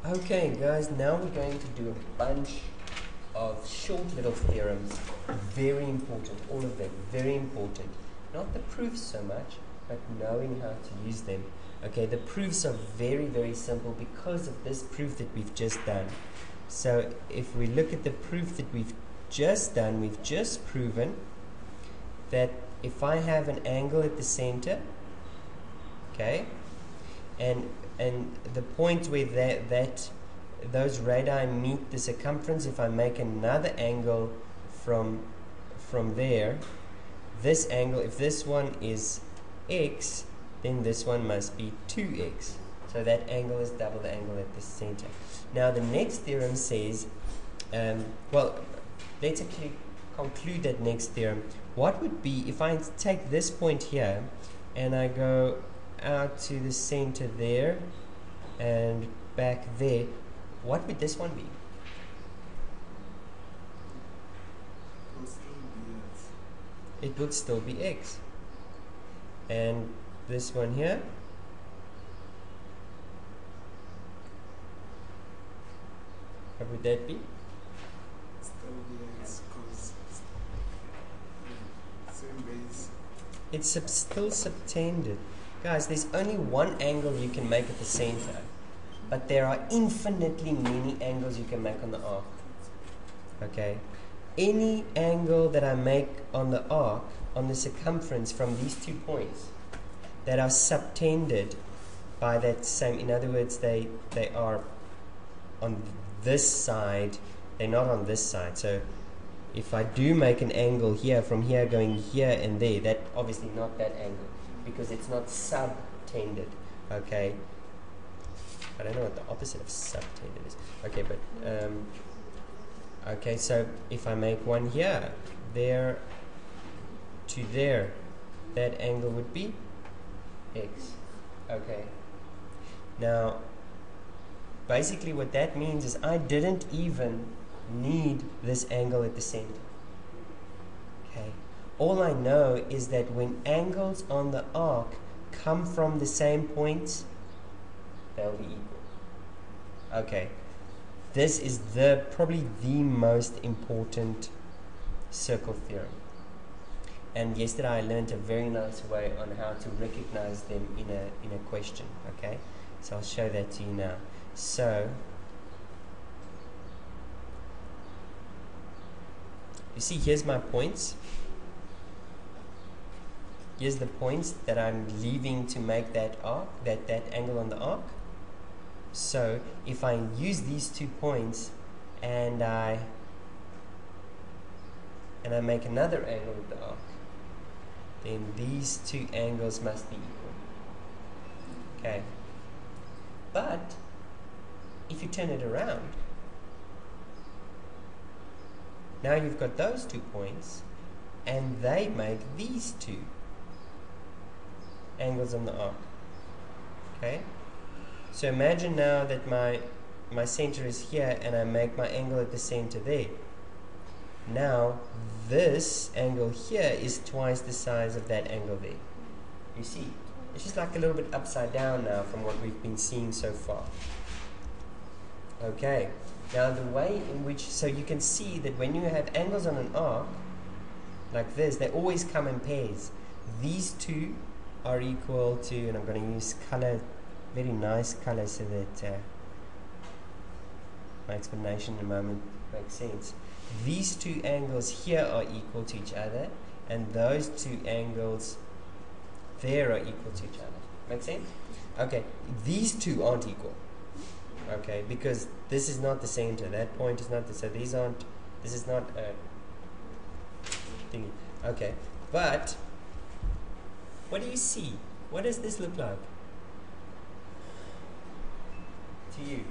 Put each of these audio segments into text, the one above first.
Okay guys, now we're going to do a bunch of short little theorems. Very important, all of them, very important. Not the proofs so much, but knowing how to use them. Okay, the proofs are very, very simple because of this proof that we've just done. So if we look at the proof that we've just done, we've just proven that if I have an angle at the center, okay, and the point where those radii meet the circumference, if I make another angle from there, this angle, if this one is x, then this one must be 2x. So that angle is double the angle at the center. Now the next theorem says, well, let's actually conclude that next theorem. What would be if I take this point here and I go out to the center there and back there, what would this one be? It would still be x. And this one here, what would that be? Still be x, because same base. It's still subtended. Guys, there's only one angle you can make at the center, but there are infinitely many angles you can make on the arc. Okay? Any angle that I make on the arc, on the circumference from these 2 points that are subtended by that same, in other words, they are on this side, they're not on this side. So if I do make an angle here, from here going here and there, that obviously not that angle, because it's not subtended. Okay, I don't know what the opposite of subtended is. Okay, but okay, so if I make one here, there to there, that angle would be x. Okay, now basically what that means is I didn't even need this angle at the center. Okay, all I know is that when angles on the arc come from the same points, they'll be equal. Okay, this is probably the most important circle theorem. And yesterday I learned a very nice way on how to recognize them in a question. Okay, so I'll show that to you now. So you see, here's my points. Here's the points that I'm leaving to make that arc, that angle on the arc. So if I use these 2 points and I make another angle with the arc, then these 2 angles must be equal. Okay. But if you turn it around, now you've got those 2 points and they make these 2 angles on the arc. Okay? So imagine now that my center is here and I make my angle at the center there. Now this angle here is twice the size of that angle there. You see? It's just like a little bit upside down now from what we've been seeing so far. Okay. Now the way in which, so you can see that when you have angles on an arc like this, they always come in pairs. These 2 are equal to, and I'm going to use color, very nice color, so that my explanation in a moment makes sense. These 2 angles here are equal to each other, and those 2 angles there are equal to each other. Make sense? Okay, these 2 aren't equal. Okay, because this is not the center, that point is not the, so these aren't, this is not a thingy. Okay, but what do you see? What does this look like to you?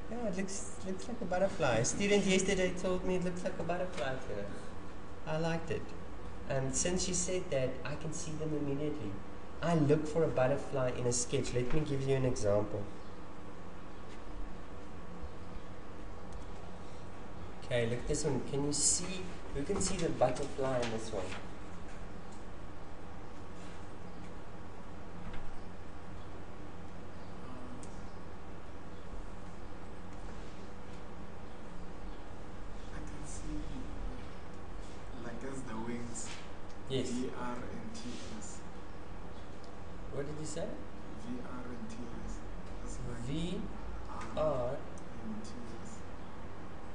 Yeah, it looks like a butterfly. A student yesterday told me it looks like a butterfly to her. I liked it. And since she said that, I can see them immediately. I look for a butterfly in a sketch. Let me give you an example. Okay, look at this one. Can you see? Who can see the butterfly in this one? I can see like as the wings. Yes. VR and TS. What did you say? VR and TS. It's like V R R and TS.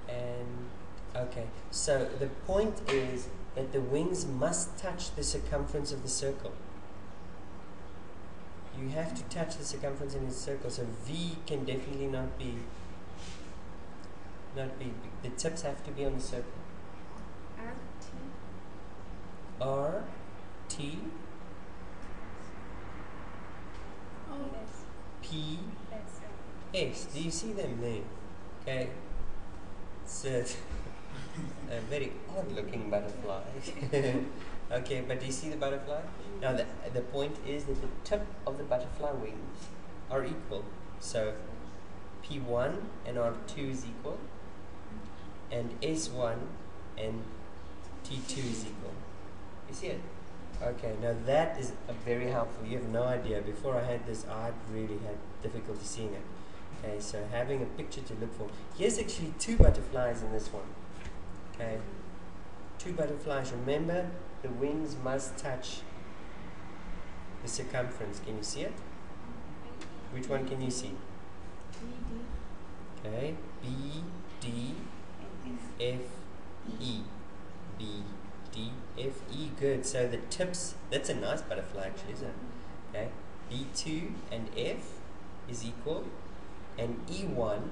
and okay. So the point is that the wings must touch the circumference of the circle. You have to touch the circumference in the circle. So V can definitely not be. The tips have to be on the circle. R T P S. Do you see them there? Okay. It's a very odd looking butterfly. Okay, but do you see the butterfly? Now the point is that the tip of the butterfly wings are equal. So P1 and R2 is equal, and S1 and T2 is equal. You see it? Okay, now that is very helpful. You have no idea. Before I had this, I really had difficulty seeing it. Okay, so having a picture to look for. Here's actually two butterflies in this one. Okay, two butterflies. Remember, the wings must touch the circumference. Can you see it? Which one can you see? Okay, B, D, F, E. B, D, F, E. Good. So the tips, that's a nice butterfly actually, isn't it? Okay, B2 and F is equal, and E1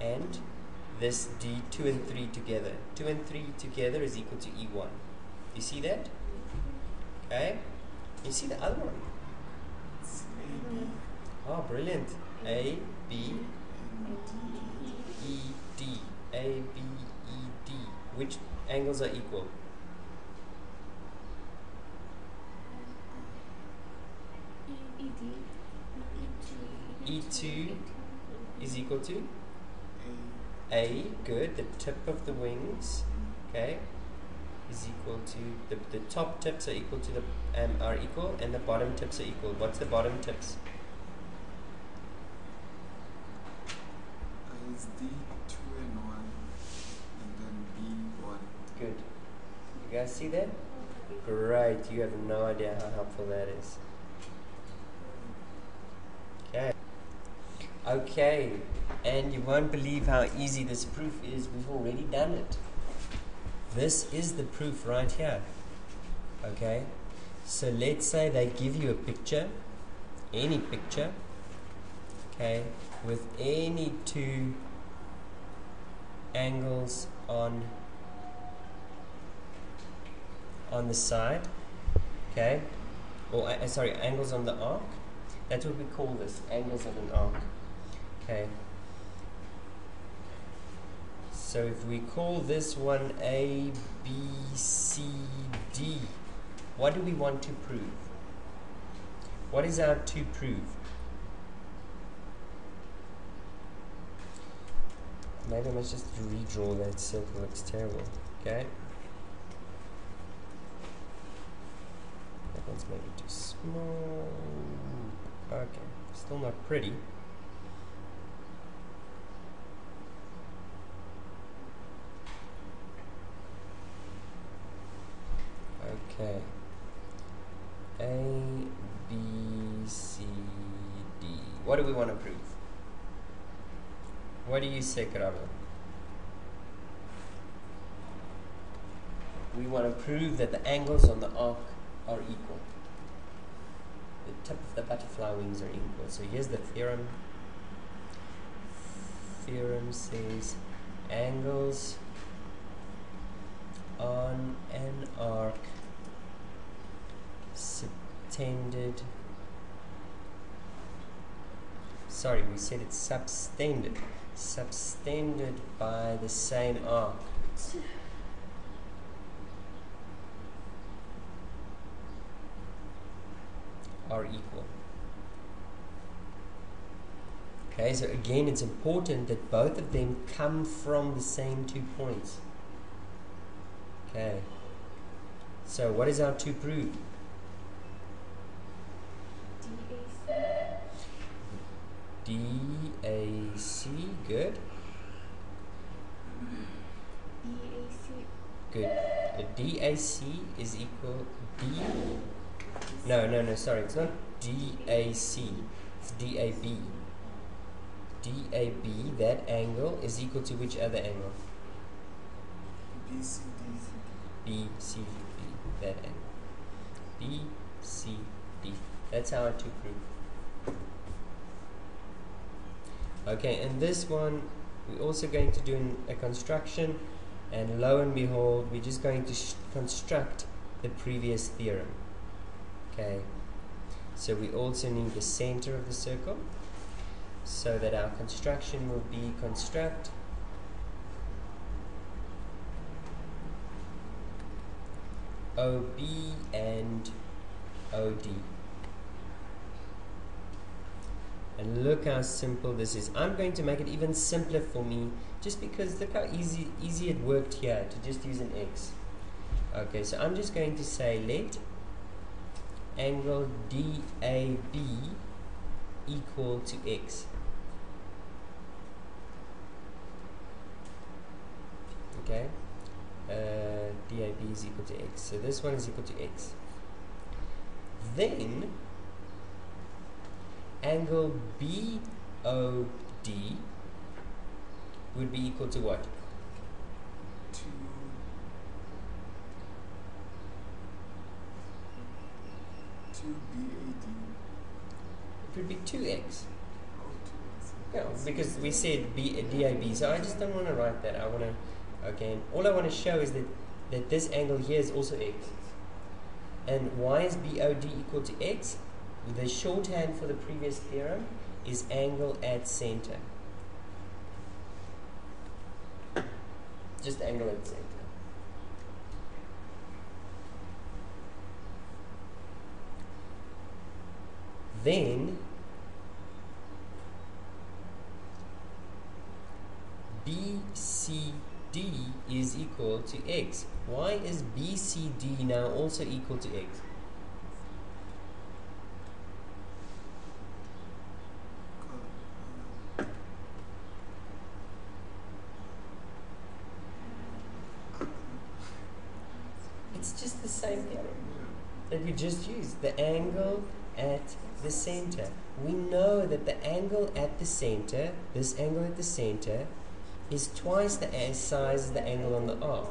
and this D2 and 3 together. 2 and 3 together is equal to E1. You see that? Okay. You see the other one? It's AB Oh, brilliant. A, B, and E, D. A, B, E, D. Which angles are equal? E2 is equal to A, good, the tip of the wings, okay, is equal to, the top tips are equal to are equal, and the bottom tips are equal. What's the bottom tips? is D2 and 1 and then B1. Good. You guys see that? Great, you have no idea how helpful that is. Okay. Okay, and you won't believe how easy this proof is. We've already done it. This is the proof right here. Okay, so let's say they give you a picture, any picture, okay, with any two angles on the side, okay, or sorry, angles on the arc. That's what we call this, angles on an arc. Okay. So if we call this one A, B, C, D, what do we want to prove? What is our to prove? Maybe I must just redraw that circle, it's terrible. Okay. That one's maybe too small. Okay, still not pretty. Okay. A, B, C, D. What do we want to prove? What do you say, Karabo? We want to prove that the angles on the arc are equal. The tip of the butterfly wings are equal. So here's the theorem. Theorem says angles on an arc subtended. Sorry, we said it's substended. Subtended by the same arc are equal. Okay, so again, it's important that both of them come from the same 2 points. Okay, so what is our to prove? DAC, good. Good. DAC is equal No, sorry, it's not DAC, it's DAB. DAB, that angle, is equal to which other angle? BCD, that angle. BCD. That's our to prove. Okay, and this one, we're also going to do a construction, and lo and behold, we're just going to construct the previous theorem. Okay, so we also need the center of the circle, so that our construction will be construct OB and OD. And look how simple this is. I'm going to make it even simpler for me, just because look how easy it worked here to just use an X. Okay, so I'm just going to say let angle DAB equal to X. Okay, DAB is equal to X. So this one is equal to X. Then angle BOD would be equal to what? It would be 2x. Yeah, because we said DAB, so I just don't want to write that. I want to, again, all I want to show is that this angle here is also x. And why is BOD equal to x? The shorthand for the previous theorem is angle at center. Just angle at center. Then BCD is equal to x. Why is BCD now also equal to x? It's just the same theorem that we just used. The angle at the center. We know that the angle at the center, this angle at the center, is twice the size of the angle on the arc.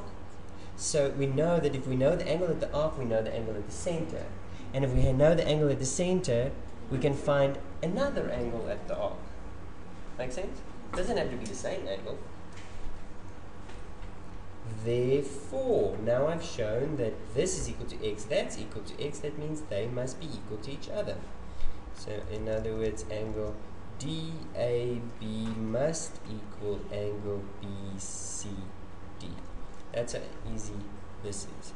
So we know that if we know the angle at the arc, we know the angle at the center. And if we know the angle at the center, we can find another angle at the arc. Make sense? It doesn't have to be the same angle. Therefore, now I've shown that this is equal to x, that's equal to x, that means they must be equal to each other. So in other words, angle DAB must equal angle BCD. That's how easy this is.